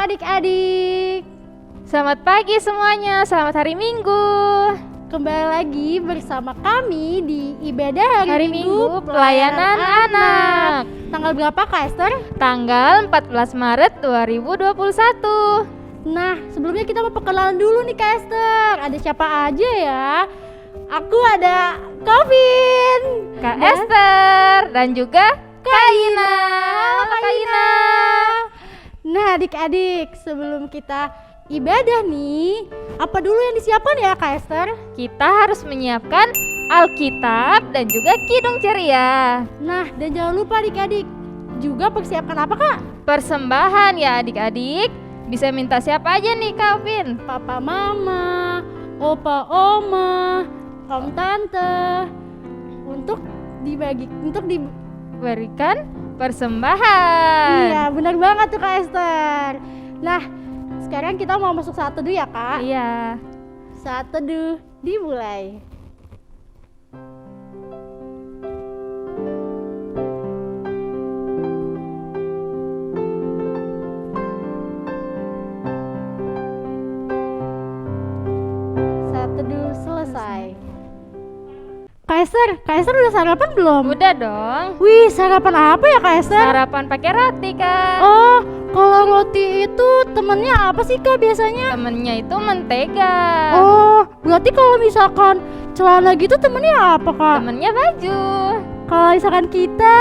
adik-adik. Selamat pagi semuanya, selamat hari Minggu. Kembali lagi bersama kami di ibadah Hari Minggu Pelayanan Anak. Tanggal berapa Kak Esther? Tanggal 14 Maret 2021. Nah, sebelumnya kita mau perkenalan dulu nih Kak Esther. Ada siapa aja ya? Aku ada Kevin, Kak Esther, dan juga Kak Ina. Halo Kak Ina. Nah adik-adik, sebelum kita ibadah nih, apa dulu yang disiapkan ya Kak Esther? Kita harus menyiapkan Alkitab dan juga Kidung Ceria. Nah, dan jangan lupa adik-adik, juga persiapkan apa Kak? Persembahan ya adik-adik. Bisa minta siapa aja nih Kevin? Papa mama, opa oma, om tante, untuk Berikan persembahan. Iya, benar banget tuh Kak Esther. Nah, sekarang kita mau masuk saat teduh ya Kak? Iya. Saat teduh dimulai. Saat teduh selesai. Kak Esther udah sarapan belum? Udah dong. Wih, sarapan apa ya Kak Esther? Sarapan pakai roti Kak. Oh, kalau roti itu temennya apa sih Kak biasanya? Temennya itu mentega. Oh, berarti kalau misalkan celana gitu temennya apa Kak? Temennya baju. Kalau misalkan kita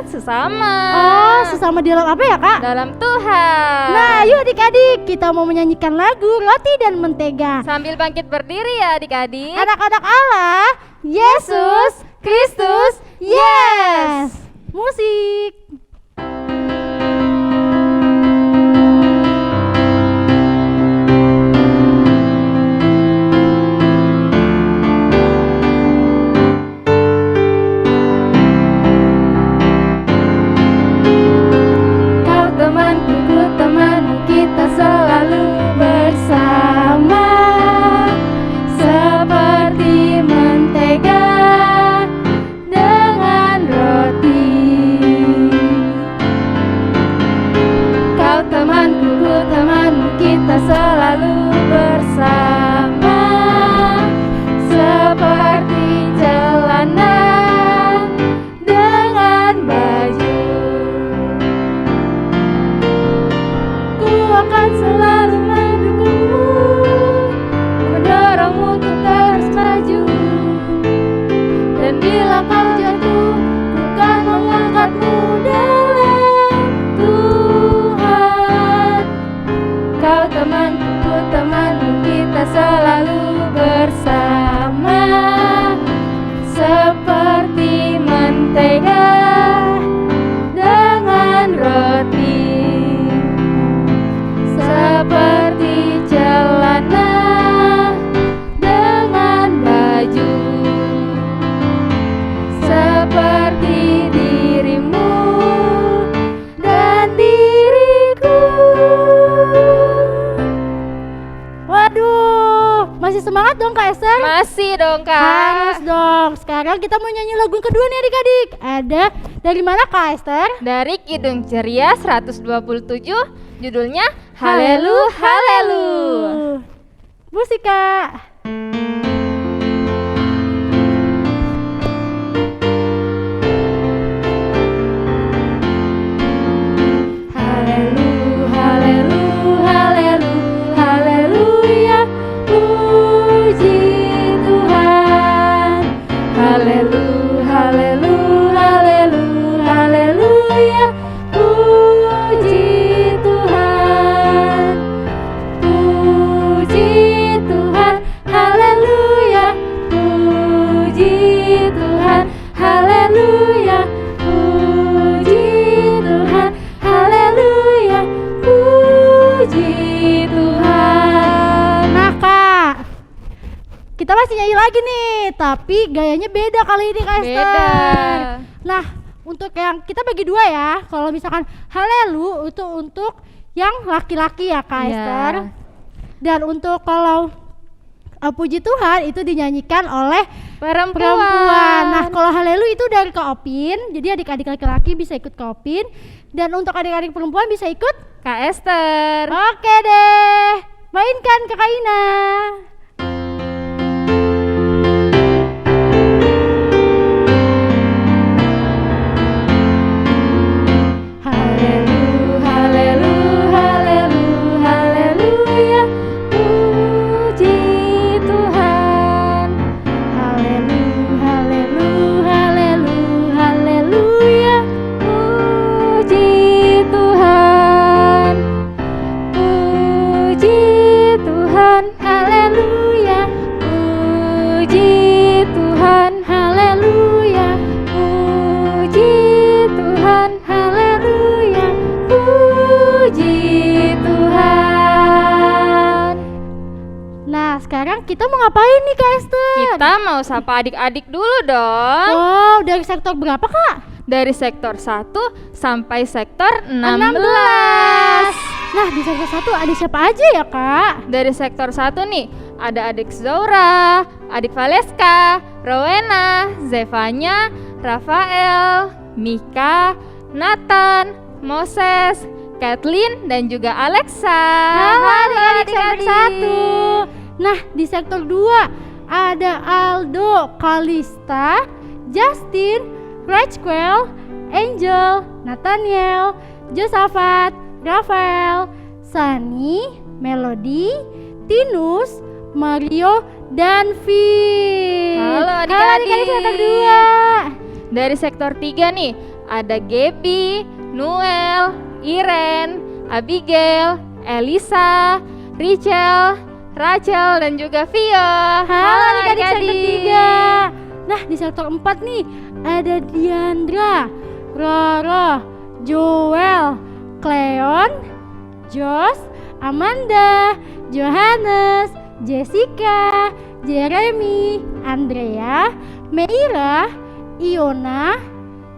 sesama. Oh, sesama di dalam apa ya Kak? Dalam Tuhan. Nah, yuk adik-adik, kita mau menyanyikan lagu Roti dan Mentega. Sambil bangkit berdiri ya adik-adik. Anak-anak Allah, Yesus Kristus, yes! Musik. Semangat dong Kak Esther? Masih dong Kak. Harus dong. Sekarang kita mau nyanyi lagu yang kedua nih adik-adik. Ada dari mana Kak Esther? Dari Kidung Ceria 127, judulnya Halelu Halelu. Musik Kak. Kita masih nyanyi lagi nih, tapi gayanya beda kali ini Kak Esther. Beda. Nah, untuk yang kita bagi dua ya. Kalau misalkan Halelu itu untuk yang laki-laki ya Kak Esther. Dan untuk kalau puji Tuhan itu dinyanyikan oleh perempuan. Nah, kalau Halelu itu dari Kak Opin. Jadi adik-adik laki-laki bisa ikut Kak Opin. Dan untuk adik-adik perempuan bisa ikut Kak Esther. Oke deh, mainkan Kakak Ina. Sekarang kita mau ngapain nih Kak Esther? Kita mau sapa adik-adik dulu dong. Wow, dari sektor berapa Kak? Dari sektor 1 sampai sektor 16. Nah, di sektor 1 ada siapa aja ya Kak? Dari sektor 1 nih, ada adik Zaura, adik Valeska, Rowena, Zevanya, Rafael, Mika, Nathan, Moses, Kathleen, dan juga Alexa. Halo adik-adik sektor 1. Nah, di sektor 2 ada Aldo, Kalista, Justin, Rachel, Angel, Nathaniel, Josafat, Rafael, Sani, Melody, Tinus, Mario, dan Vin. Halo adik-adik sektor 2. Dari sektor 3 nih, ada Gaby, Noel, Iren, Abigail, Elisa, Rachel, dan juga Vio. Halo adik-adik sektor 3. Nah, di sektor 4 nih ada Diandra, Roro, Joel, Cleon, Josh, Amanda, Johannes, Jessica, Jeremy, Andrea, Meira, Iona,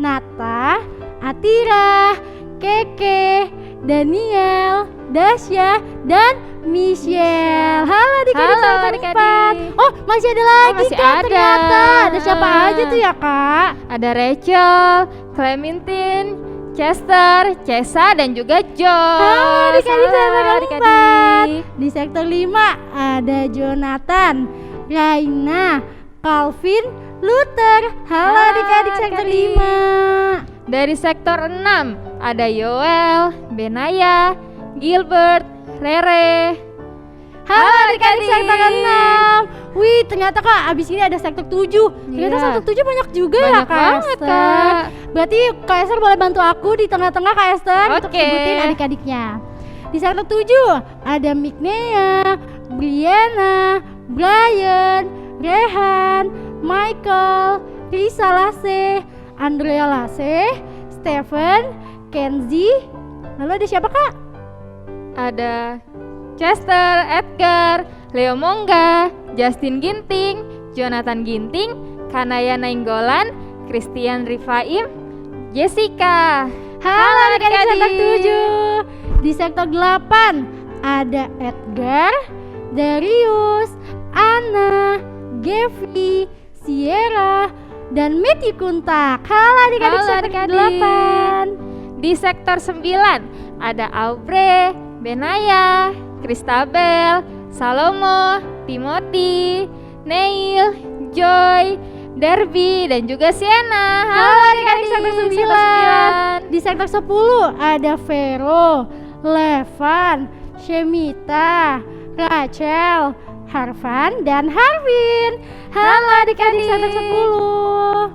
Nata, Atira, Keke, Daniel, Dasya, dan Michelle. Halo adik-adik sektor 4. Oh, masih ada lagi masih Kak, ada. ternyata. Ada siapa aja tuh ya Kak? Ada Rachel, Clementine, Chester, Cesa, dan juga Josh. Halo adik-adik sektor adik-adik. 4. Di sektor 5 ada Jonathan, Raina, Calvin, Luther. Halo adik-adik sektor 5. Dari sektor 6 ada Yoel, Benaya, Gilbert, Rere. Halo adik-adik sektor 6. Wih, ternyata Kak, abis ini ada sektor 7. Ternyata Iya. sektor 7 banyak juga ya Banyak Kak banget, Esther. Kak. Berarti Kak Esther boleh bantu aku di tengah-tengah Kak Esther untuk Oke. sebutin adik-adiknya. Di sektor 7 ada Mignea, Brianna, Brian, Rehan, Michael, Risa Lase, Andrea Lase, Stephen, Kenzie. Lalu ada siapa Kak? Ada Chester, Edgar, Leo Mongga, Justin Ginting, Jonathan Ginting, Kanaya Nainggolan, Christian Rifaim, Jessica. Halo adik-adik sektor 7. Di sektor 8 ada Edgar, Darius, Anna, Gevi, Sierra, dan Matthew Kuntak. Halo adik-adik Halo sektor adik-adik. 8. Di sektor 9 ada Aubrey, Benaya, Christabel, Salomo, Timothy, Neil, Joy, Derby, dan juga Sienna. Halo adik-adik sektor 9. Di sektor 10 ada Vero, Levan, Shemita, Rachel, Harvan, dan Harvin. Halo adik-adik sektor 10.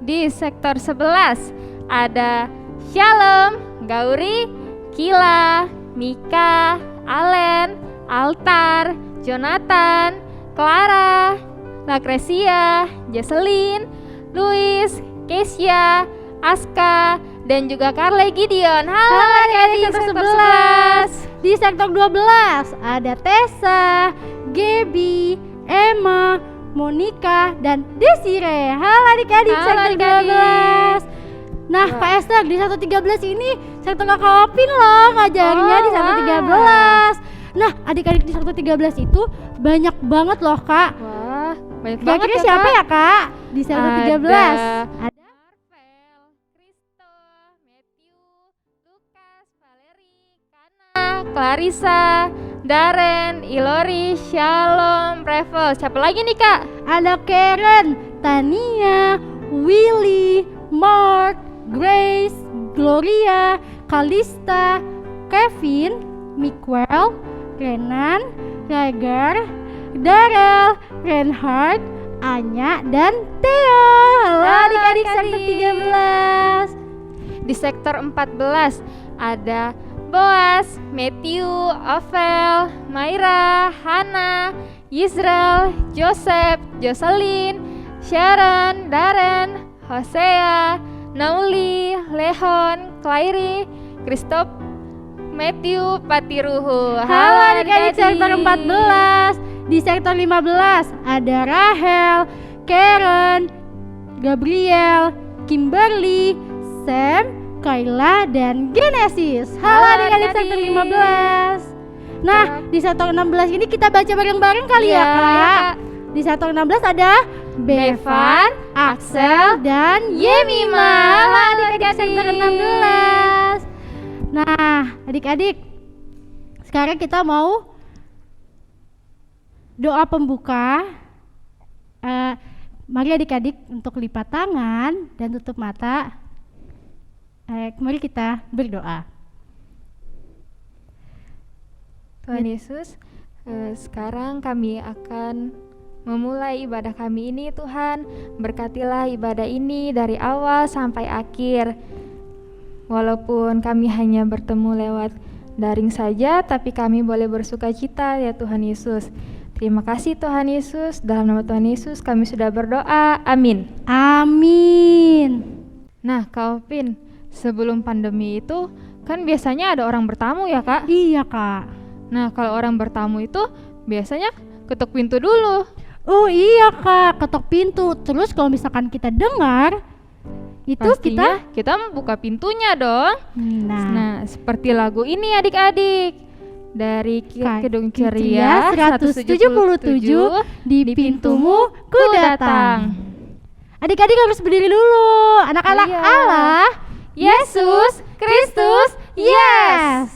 Di sektor 11 ada Shalom, Gauri, Kila, Mika, Allen, Altar, Jonathan, Clara, Lacresia, Jesselyn, Louis, Keisha, Aska, dan juga Carly Gideon. Halo adik-adik sektor 11. Di sektor 12 ada Tessa, Gaby, Emma, Monica, dan Desire. Halo adik-adik Halo sektor adik-adik. 12. Nah, Kak Esther, di sektor 13 ini sektor Kakak Opin loh ngajarnya di sektor 13. Nah, adik-adik di sektor 13 itu banyak banget loh Kak. Wah, banyak banget Kira-kira ya, siapa Kak? ya Kak di sektor 13? Ada Marvel, Kristo, Matthew, Lukas, Clarissa, Darren, Ilori, Shalom, Revel. Siapa lagi nih Kak? Ada Karen, Tania, Willy, Mark, Grace, Gloria, Kalista, Kevin, Miquel, Renan, Rager, Darrell, Reinhard, Anya, dan Theo. Halo adik-adik sektor 13. Di sektor 14 ada Boas, Matthew, Ovel, Maira, Hana, Yisrael, Joseph, Jocelyn, Sharon, Darren, Hosea, Nauli, Lehon, Clairi, Christoph, Matthew, Patiruhu. Halo adik-adik sektor 14. Di sektor 15 ada Rahel, Karen, Gabriel, Kimberly, Sam, Kayla, dan Genesis. Halo adik-adik sektor 15. Nah, di sektor 16 ini kita baca bareng-bareng kali ya, Kak. Di sektor 16 ada Bevan, Axel, dan Yemima. Halo adik-adik sektor 16. Nah, adik-adik, sekarang kita mau doa pembuka. Mari adik-adik untuk lipat tangan dan tutup mata. Mari kita berdoa. Tuhan Yesus, sekarang kami akan memulai ibadah kami ini. Tuhan, berkatilah ibadah ini dari awal sampai akhir. Walaupun kami hanya bertemu lewat daring saja, tapi kami boleh bersuka cita ya Tuhan Yesus. Terima kasih Tuhan Yesus, dalam nama Tuhan Yesus kami sudah berdoa, amin. Amin. Nah Kak Opin, sebelum pandemi itu kan biasanya ada orang bertamu ya Kak? Iya Kak. Nah kalau orang bertamu itu biasanya ketuk pintu dulu. Oh iya Kak, ketok pintu. Terus kalau misalkan kita dengar, itu pastinya kita membuka pintunya dong. Nah seperti lagu ini adik-adik. Dari Kidung Ceria 177, di pintumu ku datang. Adik-adik harus berdiri dulu. Anak-anak Allah, Yesus Kristus, yes.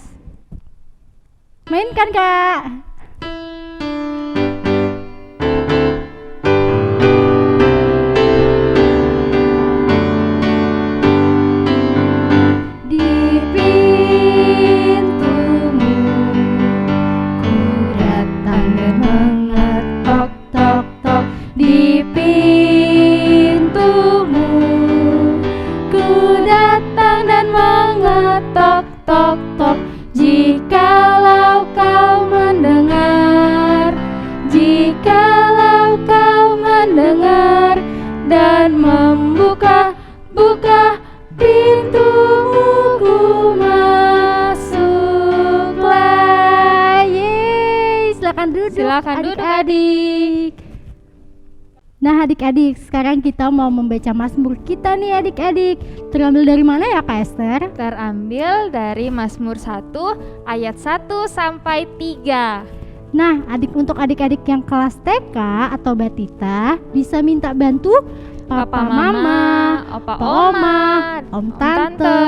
Mainkan Kak. Jikalau kau mendengar dan membuka pintumu, ku masuklah. Yeay, silakan duduk adik-adik. Nah adik-adik, sekarang kita mau membaca Mazmur kita nih adik-adik. Terambil dari mana ya Kak Esther? Terambil dari Mazmur 1 ayat 1 sampai 3. Nah, untuk adik-adik yang kelas TK atau Batita bisa minta bantu Papa Mama, Opa Oma, Om Tante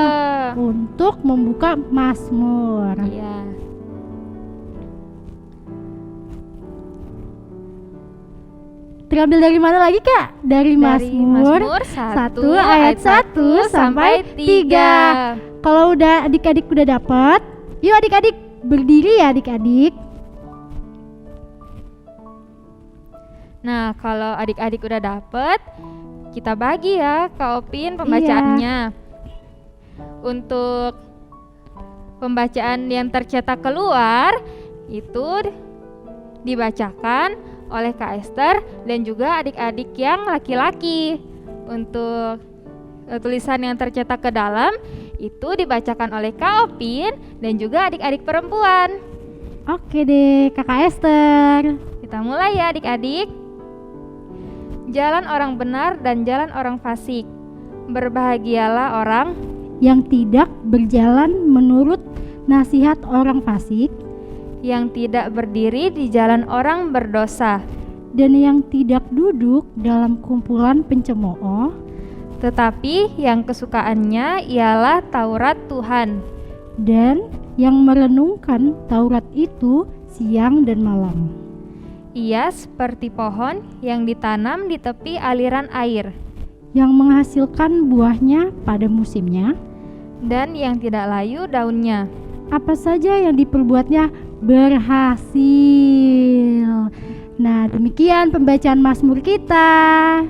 untuk membuka Mazmur. Iya. Terambil dari mana lagi Kak? Dari Mazmur 1 ayat 1 sampai 3. Kalau adik-adik udah dapat, yuk adik-adik berdiri ya adik-adik. Nah, kalau adik-adik udah dapet, kita bagi ya Kak Opin pembacaannya. Iya. Untuk pembacaan yang tercetak keluar itu dibacakan oleh Kak Esther dan juga adik-adik yang laki-laki. Untuk tulisan yang tercetak ke dalam itu dibacakan oleh Kak Opin dan juga adik-adik perempuan. Oke deh Kakak Esther. Kita mulai ya adik-adik. Jalan orang benar dan jalan orang fasik. Berbahagialah orang yang tidak berjalan menurut nasihat orang fasik, yang tidak berdiri di jalan orang berdosa, dan yang tidak duduk dalam kumpulan pencemooh, tetapi yang kesukaannya ialah Taurat Tuhan, dan yang merenungkan Taurat itu siang dan malam. Ia seperti pohon yang ditanam di tepi aliran air, yang menghasilkan buahnya pada musimnya, dan yang tidak layu daunnya. Apa saja yang diperbuatnya berhasil. Nah, demikian pembacaan Mazmur kita.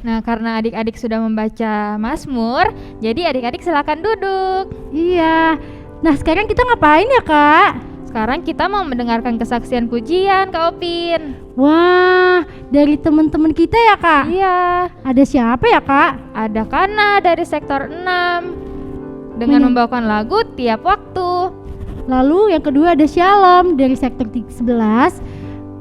Nah, karena adik-adik sudah membaca Mazmur, jadi adik-adik silakan duduk. Iya. Nah, sekarang kita ngapain ya, Kak? Sekarang kita mau mendengarkan kesaksian pujian, Kak Opin. Wah, dari teman-teman kita ya, Kak? Iya. Ada siapa ya, Kak? Ada Kana dari sektor 6 dengan membawakan lagu tiap waktu. Lalu yang kedua ada Shalom dari sektor 11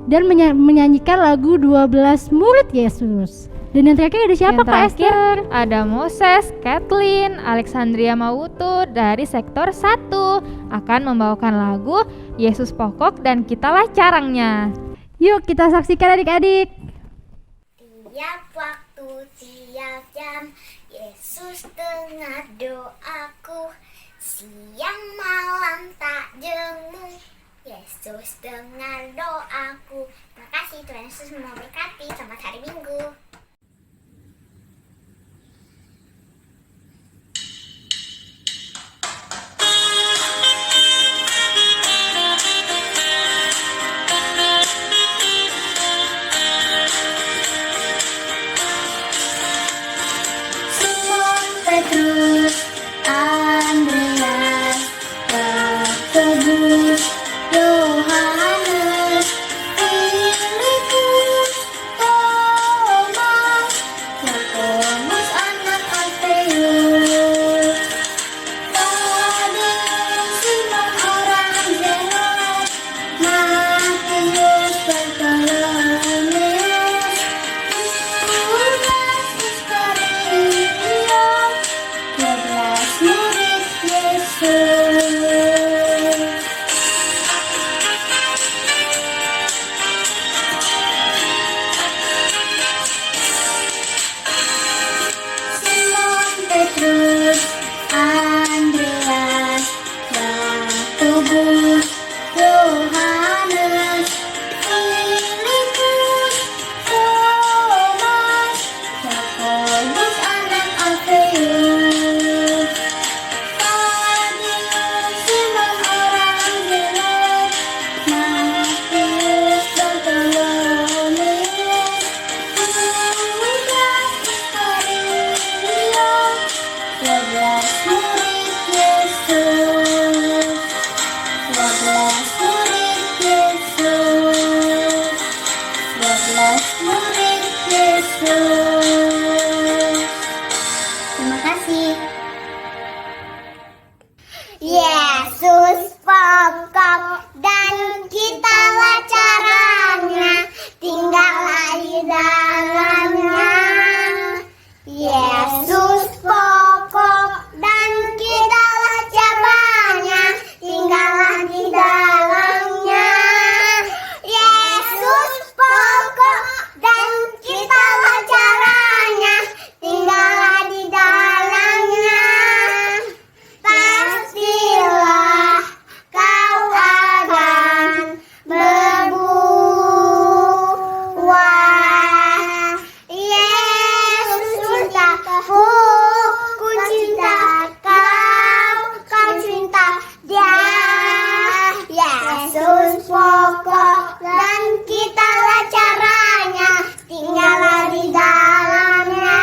dan menyanyikan lagu 12 murid Yesus. Dan yang terakhir ada siapa, Kak Esther? Ada Moses, Kathleen, Alexandria Mautu dari sektor 1 akan membawakan lagu Yesus Pokok dan Kitalah Carangnya. Yuk kita saksikan adik-adik. Tiap waktu, tiap jam, Yesus dengar doaku. Siang malam tak jemu, Yesus dengar doaku. Terima kasih, Tuhan Yesus memberkati. Selamat hari Minggu. Petrus, Andreas, Yakobus, Yohanes, Filipus, Thomas, Yakobus anak Alfeus, Tadeus, Simon orang Zealot, Matius, Bartolomeus, Yudas Iskariot, 12 murid Yesus. Simon Petrus, Andreas, Yakobus, Yohanes, Filipus, Thomas, Yakobus anak Alfeus, Tadeus, Simon orang Zealot, Matius, Bartolomeus, Yudas Iskariot, 12 murid Yesus. 12 murid Yesus. 12 murid Yesus. Terima kasih. Yesus pokok dan kitalah caranya, tinggallah di dalamnya. Yesus pokok dan kitalah caranya, tinggallah di dalamnya. Yesus pokok dan kitalah caranya, tinggallah di dalamnya. Pastilah kau akan berbuah. Yesus cintaku, ku cinta kau, kau cinta dia. Yesus pokok dan kitalah caranya, tinggallah di dalamnya.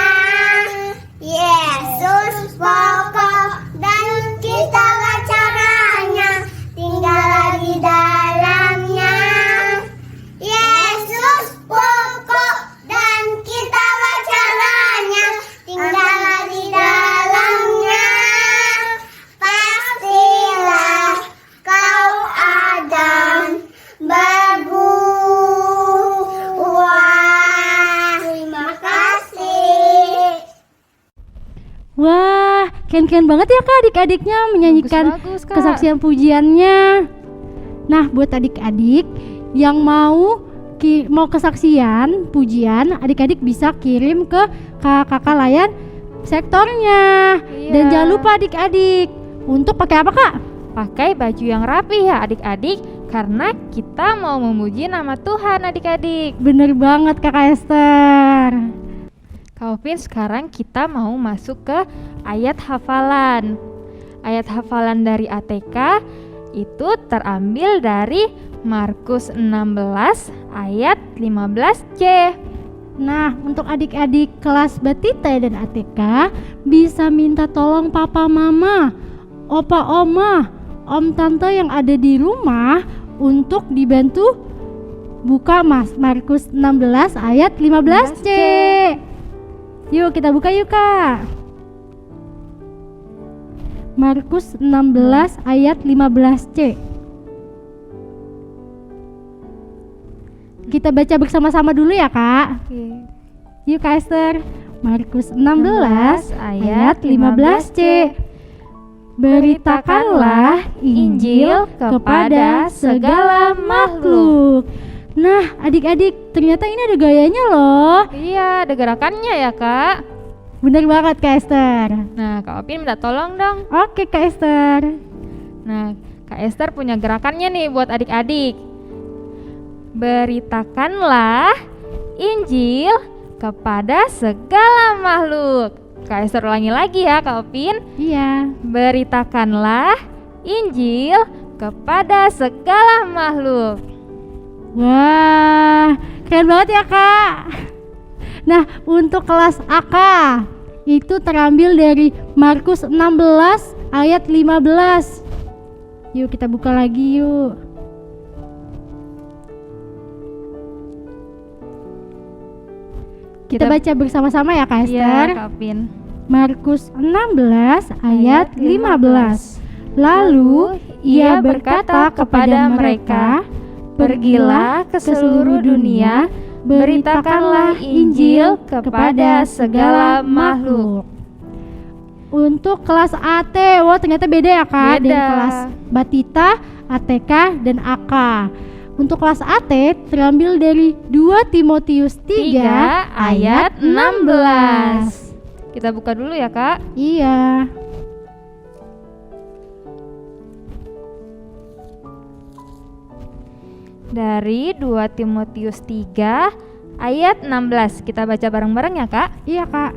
Yesus pokok dan kitalah caranya, tinggallah di dalamnya. Yesus pokok dan kitalah caranya, tinggallah di dalamnya. Pastilah kau akan berbuah. Terima kasih. Wah, keren-keren banget ya, Kak, adik-adiknya menyanyikan Bagus, Kak. kesaksian pujiannya. Nah, buat adik-adik yang mau kesaksian pujian, adik-adik bisa kirim ke kakak layan sektornya. Iya. Dan jangan lupa adik-adik Untuk pakai apa, Kak? Pakai baju yang rapi ya adik-adik, karena kita mau memuji nama Tuhan adik-adik. Bener banget Kakak Esther. Kak Opin, sekarang kita mau masuk ke ayat hafalan. Ayat hafalan dari ATK itu terambil dari Markus 16 ayat 15C. Nah, untuk adik-adik kelas Batita dan ATK bisa minta tolong papa mama, opa oma, om tante yang ada di rumah untuk dibantu buka Markus 16 ayat 15C. Yuk kita buka yuk Kak. Markus 16 ayat 15C. Kita baca bersama-sama dulu ya Kak. Oke. Yuk Kak Esther. Markus 16 ayat 15C. Beritakanlah Injil kepada segala makhluk. Nah, adik-adik, ternyata ini ada gayanya loh. Iya, ada gerakannya ya Kak. Bener banget Kak Esther. Nah, Kak Opin minta tolong dong. Oke Kak Esther. Nah, Kak Esther punya gerakannya nih buat adik-adik. Beritakanlah Injil kepada segala makhluk. Kak Esther ulangi lagi ya Kak Opin. Iya. Beritakanlah Injil kepada segala makhluk. Wah, keren banget ya Kak. Nah, untuk kelas AK itu terambil dari Markus 16 ayat 15. Yuk kita buka lagi yuk. Kita baca bersama-sama ya Kak Esther. Iya, Kak Opin. Markus 16 ayat 15. Lalu ia berkata kepada mereka, "Pergilah ke seluruh dunia, beritakanlah Injil kepada segala makhluk." Untuk kelas AT, wah ternyata beda ya Kak, Beda. dari kelas Batita, ATK, dan AK. Untuk kelas AT terambil dari 2 Timotius 3 ayat 16. Kita buka dulu ya Kak. Iya. Dari 2 Timotius 3 ayat 16. Kita baca bareng-bareng ya Kak. Iya Kak.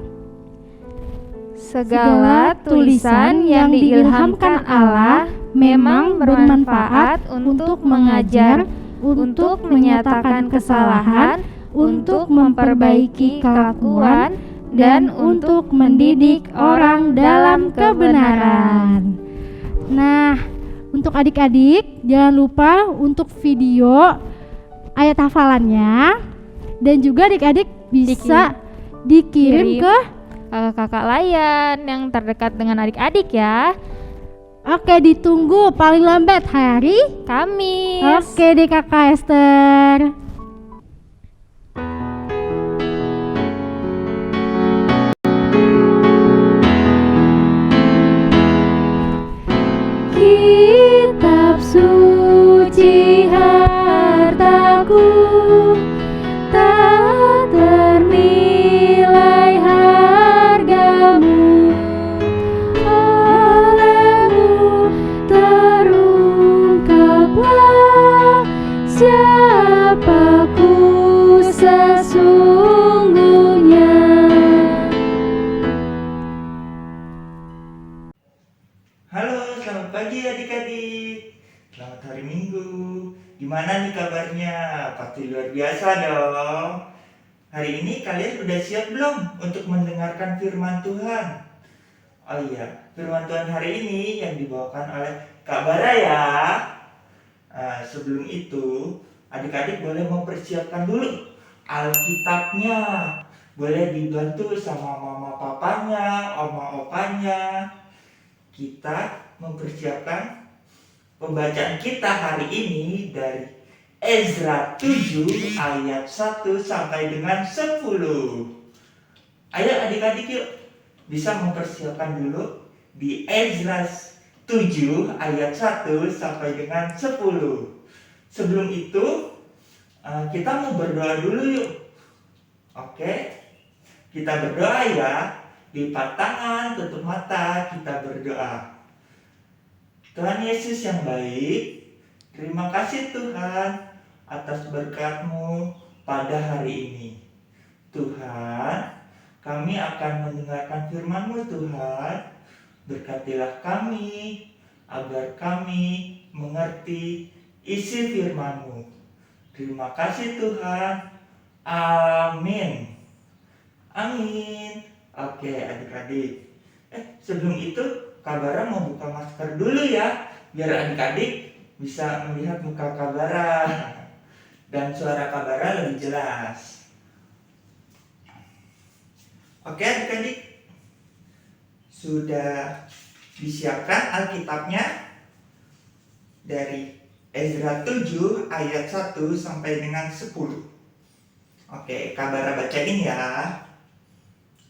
Segala tulisan yang diilhamkan Allah memang bermanfaat untuk mengajar, untuk menyatakan kesalahan, untuk memperbaiki kelakuan, dan untuk mendidik orang dalam kebenaran. Nah, untuk adik-adik jangan lupa untuk video ayat hafalannya, dan juga adik-adik bisa dikirim ke kakak layan yang terdekat dengan adik-adik ya. Oke, ditunggu paling lambat hari Kamis. Oke deh Kakak Esther. Kitab suci hartaku, tak ternilai hargamu. Olehmu terungkaplah siapaku sesungguhnya. Halo, selamat pagi adik-adik. Selamat hari Minggu. Gimana nih kabarnya? Pasti luar biasa dong. Hari ini kalian udah siap belum untuk mendengarkan firman Tuhan? Oh iya, firman Tuhan hari ini yang dibawakan oleh Kak Bara ya. Sebelum itu, adik-adik boleh mempersiapkan dulu Alkitabnya. Boleh dibantu sama mama papanya, oma opanya. Kita mempersiapkan pembacaan kita hari ini dari Ezra 7 ayat 1 sampai dengan 10. Ayo adik-adik yuk, bisa mempersiapkan dulu di Ezra 7 ayat 1 sampai dengan 10. Sebelum itu kita mau berdoa dulu yuk. Oke, kita berdoa ya. Lipat tangan, tutup mata, kita berdoa. Tuhan Yesus yang baik, terima kasih Tuhan atas berkat-Mu pada hari ini. Tuhan, kami akan mendengarkan firman-Mu Tuhan. Berkatilah kami agar kami mengerti isi firman-Mu. Terima kasih Tuhan. Amin. Amin. Oke adik-adik. Sebelum itu Kabara mau buka masker dulu ya, biar adik-adik bisa melihat muka Kabara dan suara Kabara lebih jelas. Oke adik-adik, sudah disiapkan Alkitabnya dari Ezra 7 ayat 1 sampai dengan 10. Oke, Kabara bacain ya.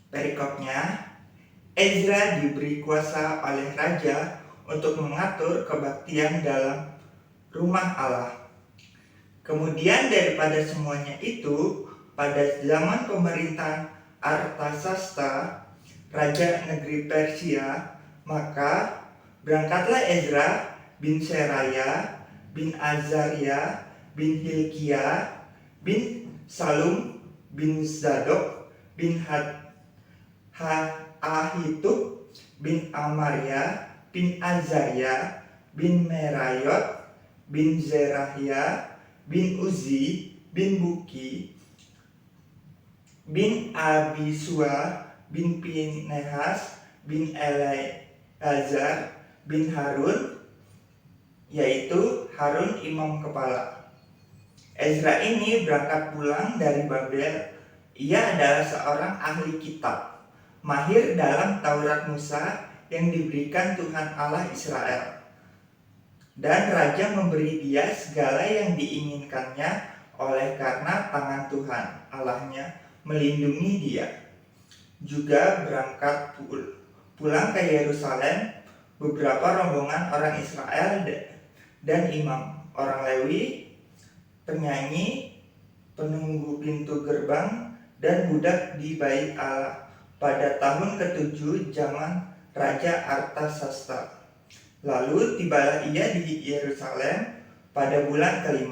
Perikopnya, Ezra diberi kuasa oleh raja untuk mengatur kebaktian dalam rumah Allah. Kemudian daripada semuanya itu, pada zaman pemerintahan Artasasta, raja negeri Persia, maka berangkatlah Ezra bin Seraya, bin Azaria, bin Hilkia, bin Salum, bin Zadok, bin Ahitub, bin Amaria, bin Azaria, bin Merayot, bin Zerahia, bin Uzi, bin Buki, bin Abisua, bin Pinehas, bin Eleazar, bin Harun, yaitu Harun imam kepala. Ezra ini berangkat pulang dari Babel. Ia adalah seorang ahli kitab, mahir dalam Taurat Musa yang diberikan Tuhan Allah Israel. Dan raja memberi dia segala yang diinginkannya oleh karena tangan Tuhan Allahnya melindungi dia. Juga berangkat pulang ke Yerusalem beberapa rombongan orang Israel dan imam, orang Lewi, penyanyi, penunggu pintu gerbang, dan budak di bait Allah pada tahun ke-7 zaman Raja Artasasta. Lalu tibalah ia di Yerusalem pada bulan ke-5,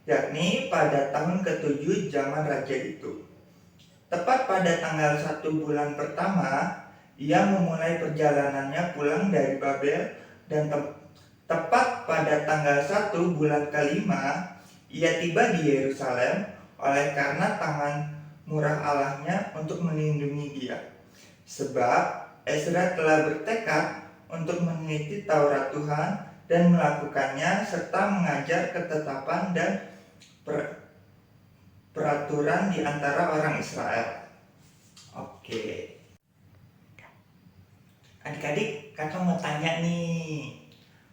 yakni pada tahun ke-7 zaman raja itu. Tepat pada tanggal 1 bulan pertama, ia memulai perjalanannya pulang dari Babel, dan tepat pada tanggal 1 bulan ke-5, ia tiba di Yerusalem oleh karena tangan murah Allahnya untuk melindungi dia. Sebab Ezra telah bertekad untuk meneliti Taurat Tuhan dan melakukannya serta mengajar ketetapan dan peraturan di antara orang Israel. Oke. Adik-adik, kakak mau tanya nih.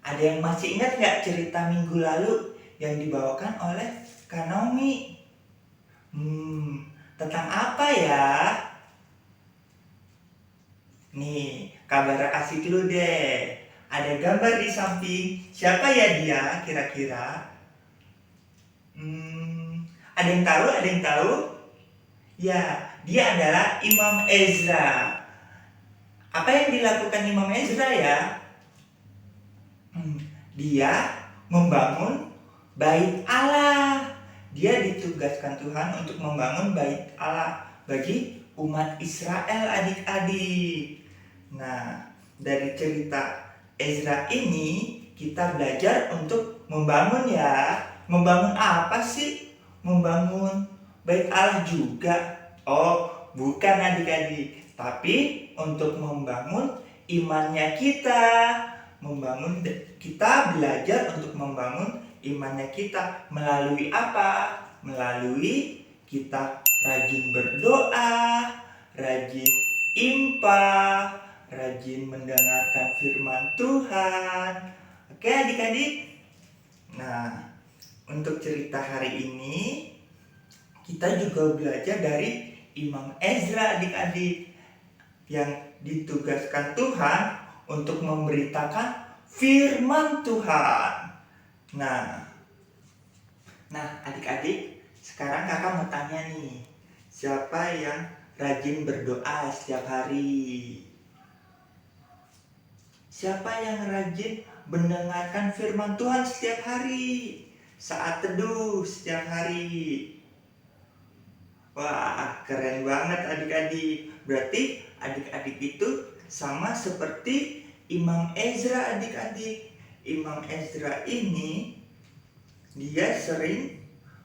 Ada yang masih ingat nggak cerita minggu lalu yang dibawakan oleh Kak Naomi? Tentang apa ya? Nih, Kabara kasih dulu deh. Ada gambar di samping. Siapa ya dia kira-kira? Ada yang tahu? Ada yang tahu? Ya, dia adalah Imam Ezra. Apa yang dilakukan Imam Ezra ya? Dia membangun bait Allah. Dia ditugaskan Tuhan untuk membangun bait Allah bagi umat Israel, adik-adik. Nah, dari cerita Ezra ini kita belajar untuk membangun ya. Membangun apa sih? Membangun bait Allah juga. Oh, bukan adik-adik, tapi untuk membangun imannya kita. Kita belajar untuk membangun imannya kita melalui apa? Melalui kita rajin berdoa, rajin impa, rajin mendengarkan firman Tuhan. Oke adik-adik. Nah, untuk cerita hari ini kita juga belajar dari Imam Ezra adik-adik yang ditugaskan Tuhan untuk memberitakan firman Tuhan. Nah adik-adik, sekarang kakak mau tanya nih, siapa yang rajin berdoa setiap hari? Siapa yang rajin mendengarkan firman Tuhan setiap hari, saat teduh setiap hari. Wah, keren banget adik-adik. Berarti adik-adik itu sama seperti Imam Ezra adik-adik. Imam Ezra ini dia sering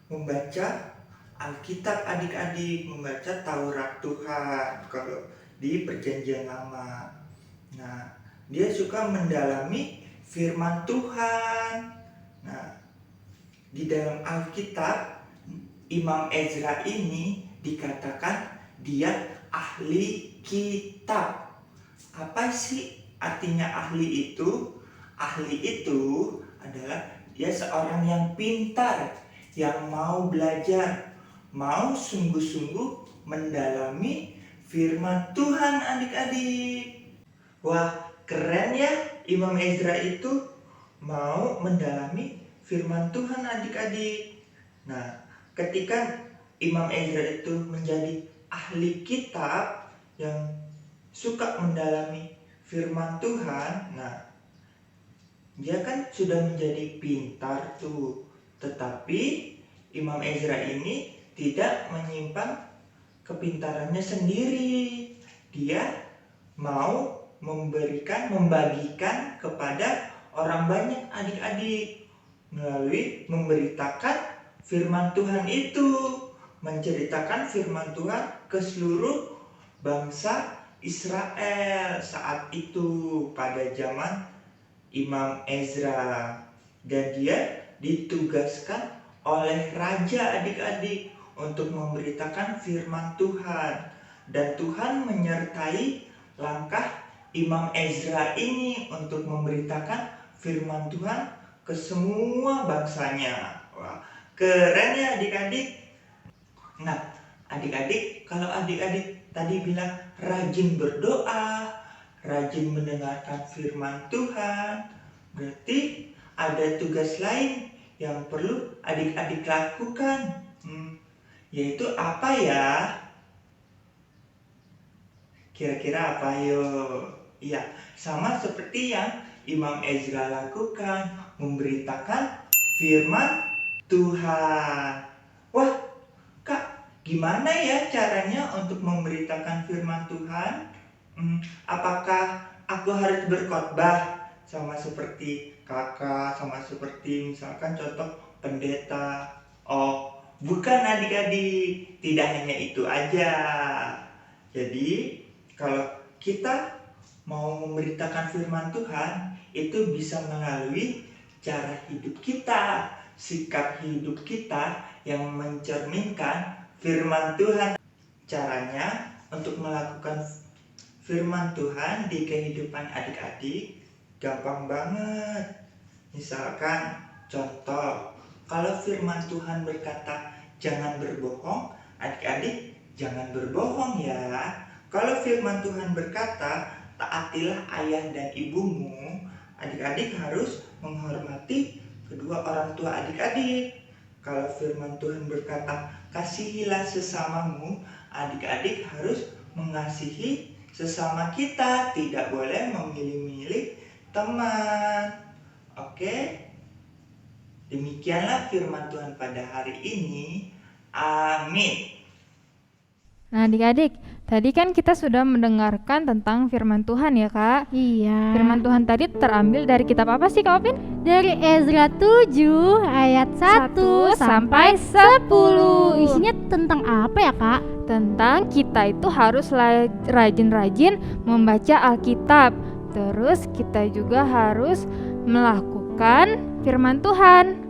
membaca Alkitab adik-adik, membaca Taurat Tuhan kalau di Perjanjian Lama. Nah, dia suka mendalami firman Tuhan. Nah, di dalam Alkitab Imam Ezra ini dikatakan dia ahli kitab. Apa sih artinya ahli itu? Ahli itu adalah dia seorang yang pintar, yang mau belajar, mau sungguh-sungguh mendalami firman Tuhan adik-adik. Wah, keren ya, Imam Ezra itu mau mendalami firman Tuhan adik-adik. Nah, ketika Imam Ezra itu menjadi ahli kitab yang suka mendalami firman Tuhan, nah dia kan sudah menjadi pintar tuh. Tetapi Imam Ezra ini tidak menyimpan kepintarannya sendiri. Dia mau membagikan kepada orang banyak adik-adik melalui memberitakan firman Tuhan itu, menceritakan firman Tuhan ke seluruh bangsa Israel saat itu pada zaman Imam Ezra. Dan dia ditugaskan oleh raja adik-adik untuk memberitakan firman Tuhan. Dan Tuhan menyertai langkah Imam Ezra ini untuk memberitakan firman Tuhan ke semua bangsanya. Wah, keren ya adik-adik. Nah, adik-adik, kalau adik-adik tadi bilang rajin berdoa, rajin mendengarkan firman Tuhan, berarti ada tugas lain yang perlu adik-adik lakukan. Yaitu apa ya? Kira-kira apa yo? Iya, sama seperti yang Imam Ezra lakukan, memberitakan firman Tuhan. Wah, Kak, gimana ya caranya untuk memberitakan firman Tuhan? Apakah aku harus berkhotbah sama seperti kakak, sama seperti misalkan contoh pendeta? Oh, bukan adik-adik, tidak hanya itu aja. Jadi kalau kita mau memberitakan firman Tuhan, itu bisa melalui cara hidup kita, sikap hidup kita yang mencerminkan firman Tuhan. Caranya untuk melakukan firman Tuhan di kehidupan adik-adik gampang banget. Misalkan contoh, kalau firman Tuhan berkata jangan berbohong, adik-adik jangan berbohong ya. Kalau firman Tuhan berkata taatilah ayah dan ibumu, adik-adik harus menghormati kedua orang tua adik-adik. Kalau firman Tuhan berkata kasihilah sesamamu, adik-adik harus mengasihi sesama kita, tidak boleh memilih-milih teman. Oke? Demikianlah firman Tuhan pada hari ini. Amin. Nah adik-adik, tadi kan kita sudah mendengarkan tentang firman Tuhan ya Kak. Iya. Firman Tuhan tadi terambil dari kitab apa sih Kak Opin? Dari Ezra 7 ayat 1 sampai 10. Isinya tentang apa ya Kak? Tentang kita itu harus rajin-rajin membaca Alkitab. Terus kita juga harus melakukan firman Tuhan.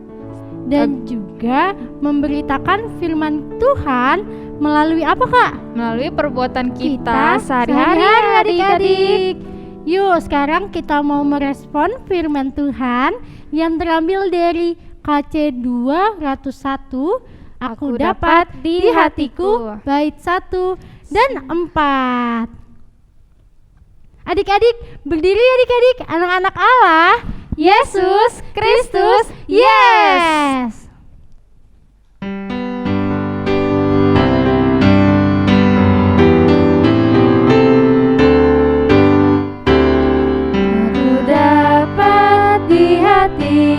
Dan juga memberitakan firman Tuhan melalui apa Kak? Melalui perbuatan kita sehari-hari adik-adik. Yuk sekarang kita mau merespon firman Tuhan yang terambil dari KC 2 Ratu 1. Aku dapat di hatiku bait 1 dan 4. Adik-adik, berdiri adik-adik, anak-anak Allah. Yesus Kristus, yes! Aku dapat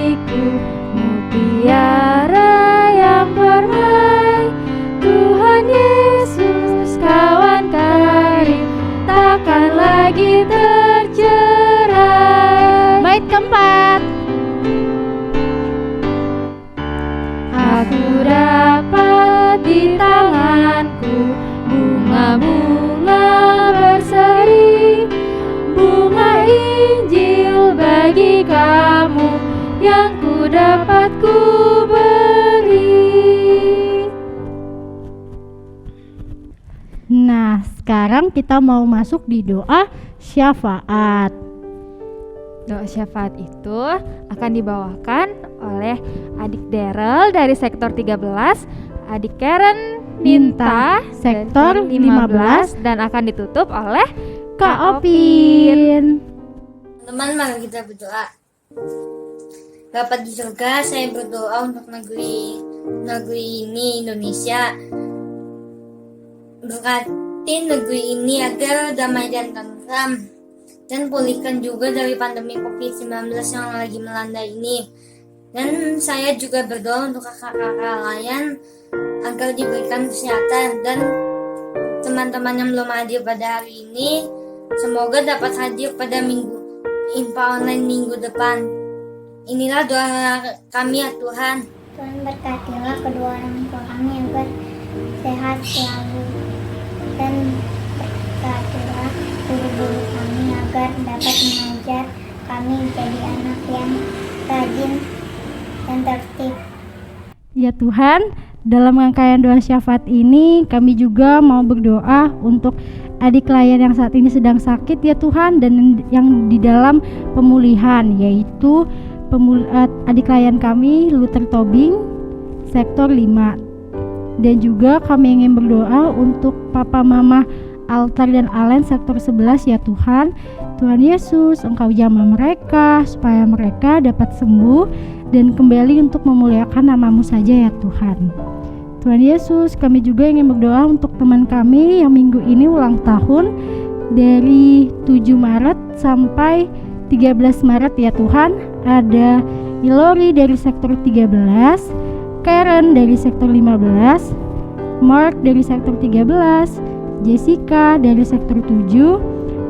hatiku, mutiara yang permai. Tuhan Yesus kawan karib, takkan lagi tercerai. Bait keempat. Aku dapat di tanganku bunga-bunga berseri, bunga Injil bagi kamu yang ku dapat ku beri. Nah, sekarang kita mau masuk di doa syafaat. Doa syafaat itu akan dibawakan oleh adik Daryl dari sektor 13, adik Karen Ninta sektor dari 15, dan akan ditutup oleh Kak Opin. Teman-teman, mari kita berdoa. Bapa di surga, saya berdoa untuk negeri ini, Indonesia. Berkati negeri ini agar damai dan tentram, dan pulihkan juga dari pandemi COVID-19 yang lagi melanda ini. Dan saya juga berdoa untuk kakak-kakak lain agar diberikan kesehatan, dan teman-teman yang belum hadir pada hari ini semoga dapat hadir pada IMPA online minggu depan. Inilah doa kami ya Tuhan. Tuhan berkatilah kedua orang tua kami agar sehat selalu, dan berkatilah guru-guru kami agar dapat mengajar kami jadi anak yang rajin dan tertib. Ya Tuhan, dalam rangkaian doa syafaat ini kami juga mau berdoa untuk adik klien yang saat ini sedang sakit ya Tuhan, dan yang di dalam pemulihan, yaitu adik klien kami Luther Tobing sektor 5. Dan juga kami ingin berdoa untuk Papa Mama Altar dan Alen sektor 11 ya Tuhan. Tuhan Yesus, Engkau jamah mereka supaya mereka dapat sembuh dan kembali untuk memuliakan nama-Mu saja ya Tuhan. Tuhan Yesus, kami juga ingin berdoa untuk teman kami yang minggu ini ulang tahun dari 7 Maret sampai 13 Maret ya Tuhan. Ada Ilori dari sektor 13, Karen dari sektor 15, Mark dari sektor 13, Jessica dari sektor 7,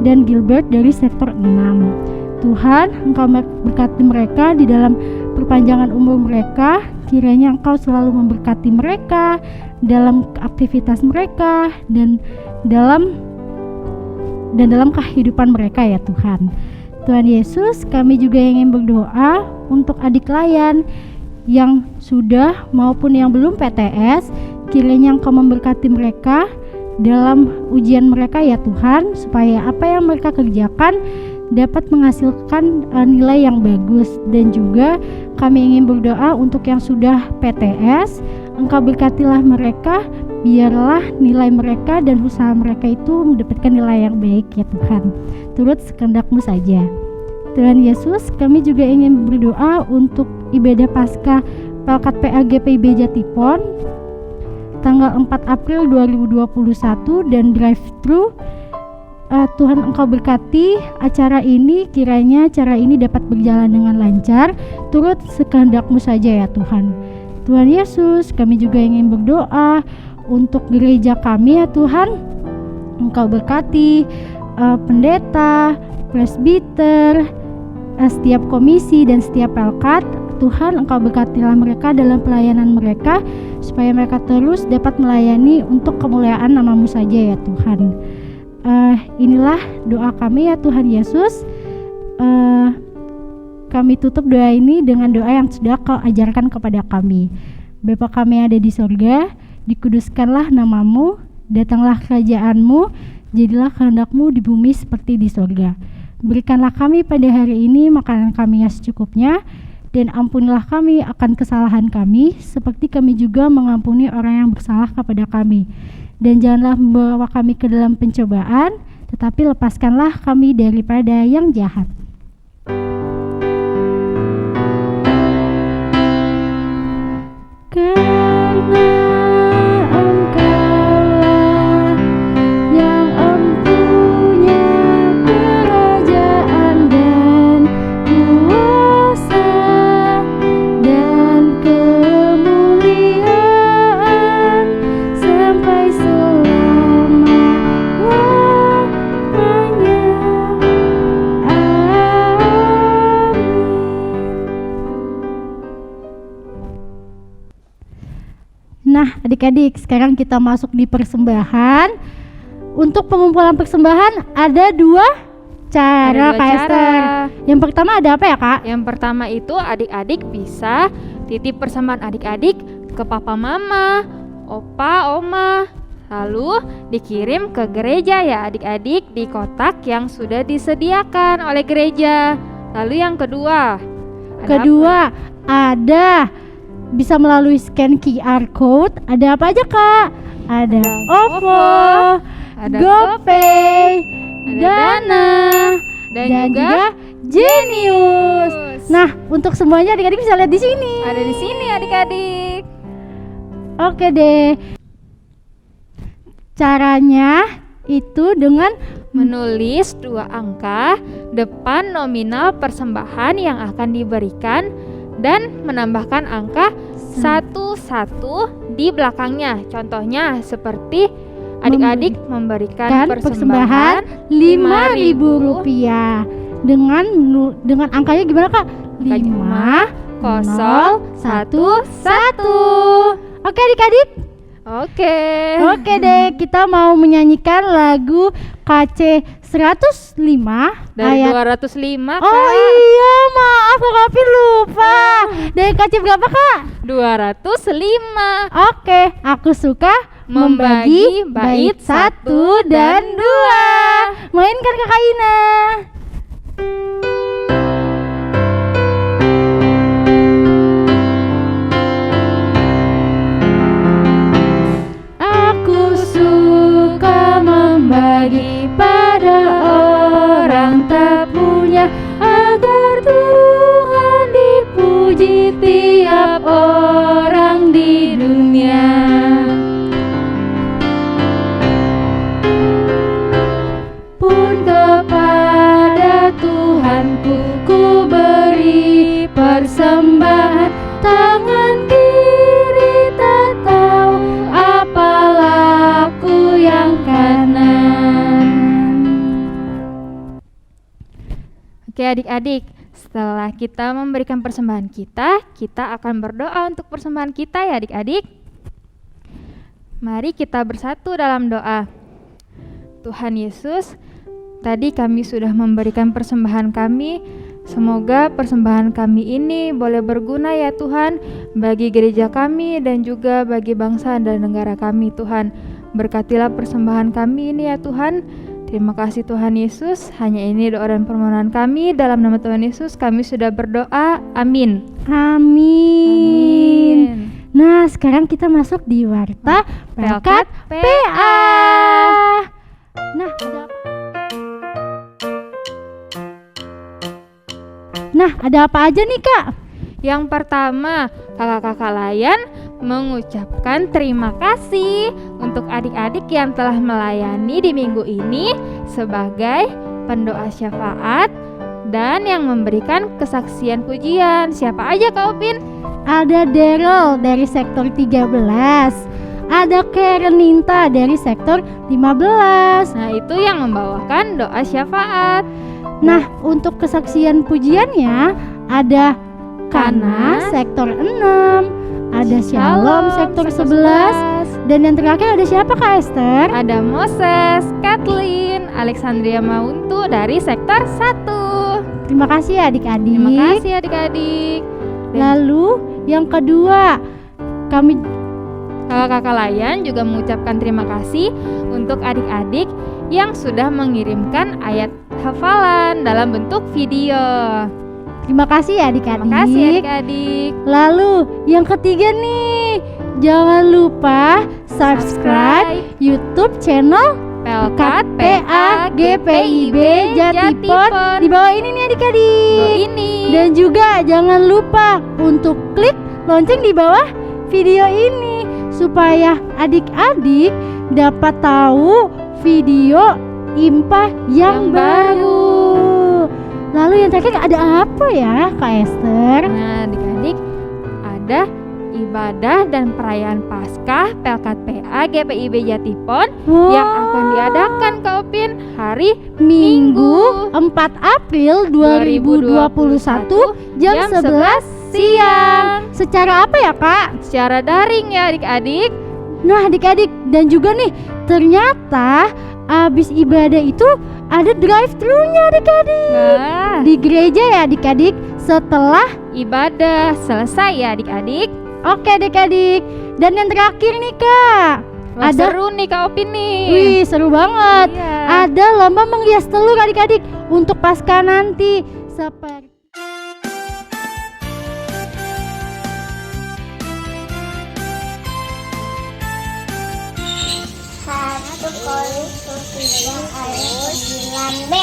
dan Gilbert dari sektor 6. Tuhan, Engkau berkati mereka di dalam perpanjangan umur mereka. Kiranya Engkau selalu memberkati mereka dalam aktivitas mereka dan dalam kehidupan mereka ya Tuhan. Tuhan Yesus, kami juga ingin berdoa untuk adik klien yang sudah maupun yang belum PTS. Kiranya Engkau memberkati mereka dalam ujian mereka ya Tuhan, supaya apa yang mereka kerjakan dapat menghasilkan nilai yang bagus. Dan juga kami ingin berdoa untuk yang sudah PTS, Engkau berkatilah mereka, biarlah nilai mereka dan usaha mereka itu mendapatkan nilai yang baik ya Tuhan, turut sekehendak-Mu saja. Tuhan Yesus, kami juga ingin berdoa untuk ibadah Paskah Pelkat PAGPIB Jatipon tanggal 4 April 2021 dan drive-thru. Tuhan Engkau berkati acara ini, kiranya acara ini dapat berjalan dengan lancar, turut sekehendak-Mu saja ya Tuhan. Tuhan Yesus, kami juga ingin berdoa untuk gereja kami ya Tuhan. Engkau berkati pendeta, presbiter, setiap komisi dan setiap pelkat. Tuhan, Engkau berkatilah mereka dalam pelayanan mereka, supaya mereka terus dapat melayani untuk kemuliaan nama-Mu saja ya Tuhan. Inilah doa kami ya Tuhan Yesus. Kami tutup doa ini dengan doa yang sudah Kau ajarkan kepada kami. Bapa kami yang ada di surga, dikuduskanlah nama-Mu, datanglah kerajaan-Mu, jadilah kehendak-Mu di bumi seperti di surga. Berikanlah kami pada hari ini makanan kami yang secukupnya, dan ampunilah kami akan kesalahan kami, seperti kami juga mengampuni orang yang bersalah kepada kami. Dan janganlah membawa kami ke dalam pencobaan, tetapi lepaskanlah kami daripada yang jahat. Karena Engkaulah yang empunya kerajaan dan kuasa Nah, adik-adik, sekarang kita masuk di persembahan. Untuk pengumpulan persembahan ada 2 cara, Ada 2 Kak Esther. cara. Yang pertama ada apa ya, Kak? Yang pertama itu adik-adik bisa titip persembahan adik-adik ke papa mama, opa, oma, lalu dikirim ke gereja ya adik-adik di kotak yang sudah disediakan oleh gereja. Lalu yang kedua, Kedua, ada bisa melalui scan QR code. Ada apa aja, Kak? Ada OVO, ada GoPay, ada Dana, dan dan juga juga Genius. Nah, untuk semuanya adik-adik bisa lihat di sini. ada di sini adik-adik. Oke deh. Caranya itu dengan Menulis 2 angka depan nominal persembahan yang akan diberikan dan menambahkan angka 11 di belakangnya. Contohnya seperti adik-adik memberikan persembahan Rp5.000 dengan angkanya gimana, Kak? 5011. Oke adik-adik. Oke. Oke deh, kita mau menyanyikan lagu KC 105 Dari ayat 205 Oh Kak. iya, maaf Kak Apin lupa. Dari KC berapa, Kak? 205. Oke, aku suka membagi bait 1 dan 2. Mainkan Kakak Ina. Aku suka membagi pada orang tak punya, agar Tuhan dipuji tiap orang di dunia. Pun kepada Tuhanku ku beri persembahan, tangan kiri tak tahu apa laku yang kanan. Oke adik-adik, setelah kita memberikan persembahan kita akan berdoa untuk persembahan kita ya adik-adik. Mari kita bersatu dalam doa. Tuhan Yesus, tadi kami sudah memberikan persembahan kami. Semoga persembahan kami ini boleh berguna ya Tuhan bagi gereja kami dan juga bagi bangsa dan negara kami Tuhan. Berkatilah persembahan kami ini ya Tuhan. Terima kasih Tuhan Yesus. Hanya ini doa dan permohonan kami. Dalam nama Tuhan Yesus kami sudah berdoa. Amin. Amin. Nah, sekarang kita masuk di Warta Pelkat PA. Nah, ada apa aja nih, Kak? Yang pertama, kakak-kakak layan mengucapkan terima kasih untuk adik-adik yang telah melayani di minggu ini sebagai pendoa syafaat dan yang memberikan kesaksian pujian. Siapa aja Kak Upin? Ada Daryl dari sektor 13. Ada Kareninta dari sektor 15. Nah, itu yang membawakan doa syafaat. Nah, untuk kesaksian pujiannya ada Kana sektor 6, ada Shalom sektor 11, dan yang terakhir ada siapa Kak Esther? Ada Moses, Kathleen, Alexandria Mauntu dari sektor 1. Terima kasih ya adik-adik. Terima kasih adik-adik. Lalu yang kedua, kami kakak-kakak layan juga mengucapkan terima kasih untuk adik-adik yang sudah mengirimkan ayat hafalan dalam bentuk video. terima kasih ya adik-adik. Terima kasih adik-adik. Lalu yang ketiga nih, jangan lupa subscribe YouTube channel Pelkat PA GPIB Jatipon di bawah ini nih adik-adik. Ini. Dan juga jangan lupa untuk klik lonceng di bawah video ini supaya adik-adik dapat tahu video IMPA yang baru. Lalu yang terakhir ada apa ya Kak Esther? Nah adik-adik, ada ibadah dan perayaan Paskah Pelkat PA GPIB Jatipon yang akan diadakan Kak Upin hari Minggu 4 April 2021 jam 11 siang. Secara apa ya, Kak? Secara daring ya adik-adik. Nah, adik-adik, dan juga nih, ternyata abis ibadah itu ada drive-thru-nya adik-adik. Wah, Di gereja ya adik-adik, setelah ibadah selesai ya adik-adik. oke adik-adik. Dan yang terakhir nih, Kak. Wah, Ada seru nih Kak Opin nih. Wih, seru banget. Iya. Ada lomba menghias telur adik-adik untuk pasca nanti. Seperti Satu kali tiga ayat 9b.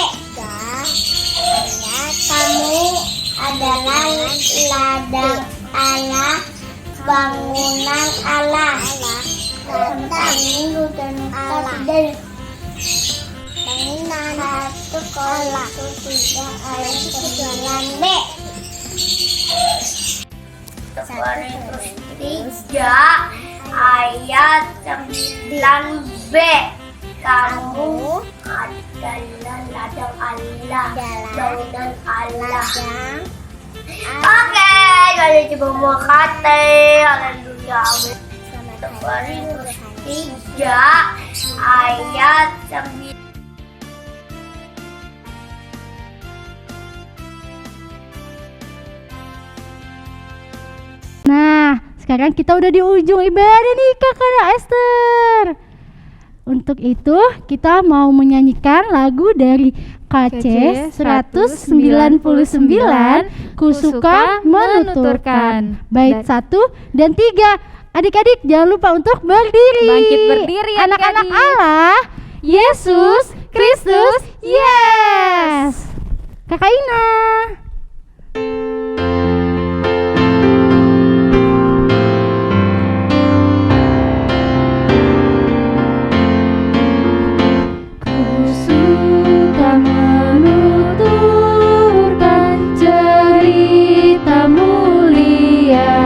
Kamu adalah ladang Allah, bangunan Allah. Tentang minggu dan Allah. Bangunan satu kali tiga ayat 9b. Korintus 3 ayat 9b. Kamu adalah ladang Allah, bangunan Allah. Oke, jadi coba mau kata, haleluya, amin. Korintus 3 ayat 9. Nah, sekarang kita udah di ujung ibadah nih Kakak Esther. Untuk itu kita mau menyanyikan lagu dari KC 199 Kusuka Menuturkan. Bait 1 dan 3. Adik-adik jangan lupa untuk berdiri. Bangkit berdiri, Anak-anak adik-adik. Allah, Yesus Kristus, yes. Kakak Ina. Kusuka menuturkan cerita mulia,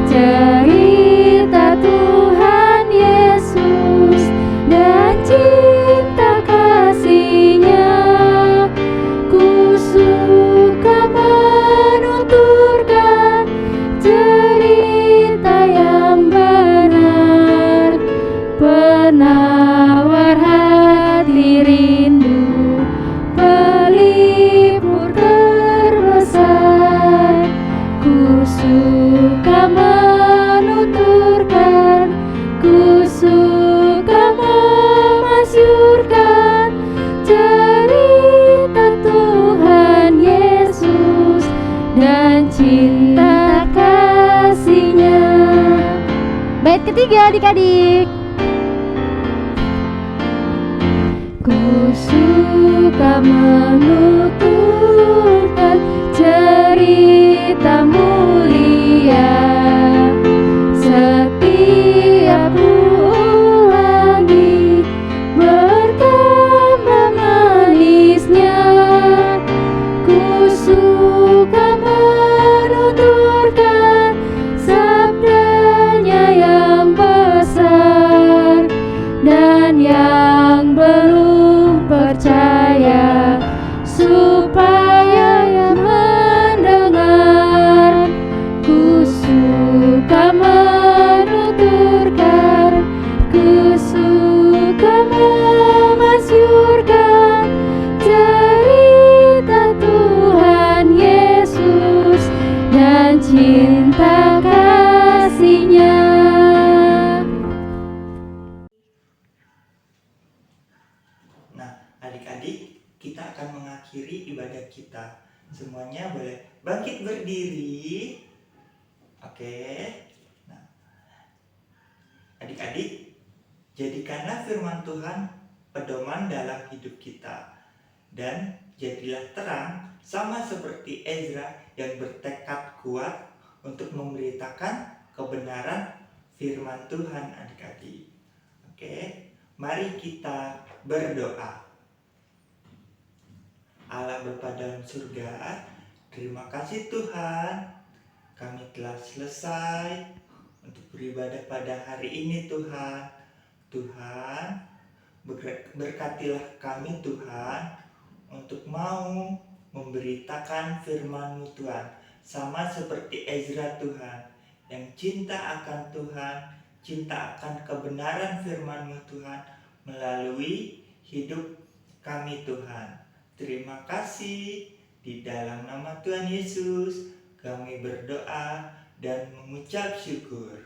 cerita Tuhan Yesus dan cinta kasih-Nya. Kusuka menuturkan cerita yang benar, penawar hati rindu, pelipur terbesar. Kusuka menuturkan, kusuka memasyurkan cerita Tuhan Yesus dan cinta kasih-Nya. Bait ketiga adik-adik. Kusuka menuturkan cerita mulia, setiap ulangi bertambah manisnya. Kusuka menuturkan sabdanya yang besar dan yang belum percaya supaya mendengar. Kusuka menuturkan, kusuka memasyurkan cerita Tuhan Yesus dan cinta kasih-Nya. Nah, adik-adik, kita akan mengakhiri ibadah kita. Semuanya boleh bangkit berdiri. Oke. Nah, adik-adik, jadikanlah firman Tuhan pedoman dalam hidup kita. Dan jadilah terang sama seperti Ezra yang bertekad kuat untuk memberitakan kebenaran firman Tuhan adik-adik. Oke, mari kita berdoa. Allah Bapa dalam surga, terima kasih Tuhan, kami telah selesai untuk beribadah pada hari ini Tuhan. Tuhan, berkatilah kami Tuhan untuk mau memberitakan firman-Mu Tuhan, sama seperti Ezra Tuhan, yang cinta akan Tuhan, cinta akan kebenaran firman-Mu Tuhan, melalui hidup kami Tuhan. Terima kasih, di dalam nama Tuhan Yesus kami berdoa dan mengucap syukur.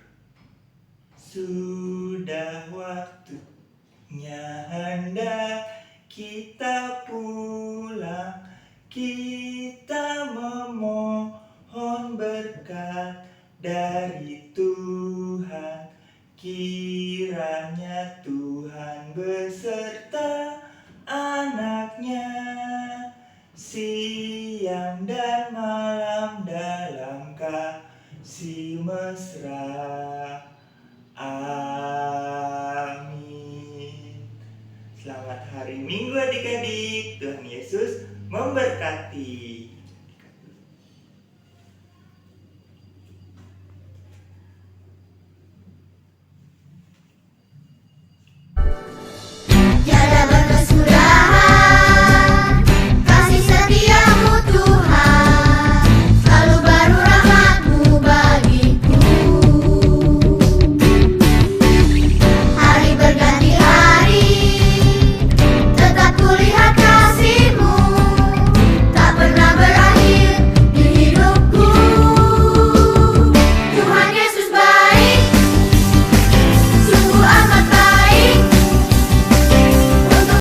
Sudah waktunya hendak kita pulang, kita memohon berkat dari Tuhan. Kiranya Tuhan beserta anak-Nya siang dan malam dalam kasih mesra.